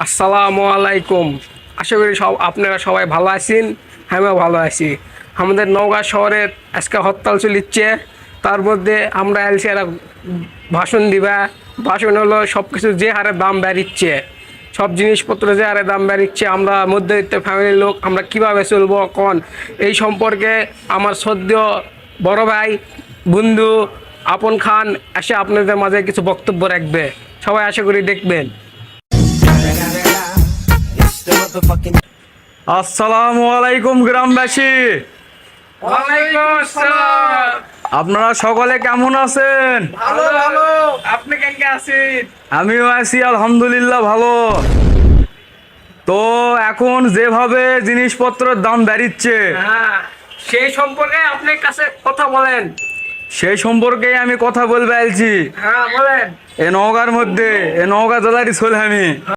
আসসালামু আলাইকুম। আশা করি আপনারা সবাই ভালো আছেন। আমিও ভালো আছি। আমাদের নওগাঁ শহরের আজকে হরতাল চলিচ্ছে, তার মধ্যে আমরা এলসি একটা ভাষণ দিবা। ভাষণ হলো সব কিছু যে হারে দাম বেড়েছে, সব জিনিসপত্র যে হারে দাম বেড়েছে, আমরা মধ্যবিত্ত ফ্যামিলির লোক আমরা কিভাবে চলবো এখন এই সম্পর্কে আমার সদ্য বড় ভাই বন্ধু আপন খান এসে আপনাদের মাঝে কিছু বক্তব্য রাখবে। সবাই আশা করি দেখবেন। আসসালামু আলাইকুম গ্রামবাসী, ওয়ালাইকুম আসসালাম। আপনারা সকলে কেমন আছেন? ভালো ভালো। আপনি কেমন আছেন? আমিও আছি আলহামদুলিল্লাহ ভালো। তো এখন যেভাবে জিনিসপত্রের দাম বেড়েছে হ্যাঁ, সেই সম্পর্কে আপনার কাছে কথা বলেন। সেই সম্পর্কে আমি কথা বলতে চাইছি। হ্যাঁ বলেন। এ নওগাঁর মধ্যে, এ নওগাঁ জেলারই ছেলে আমি।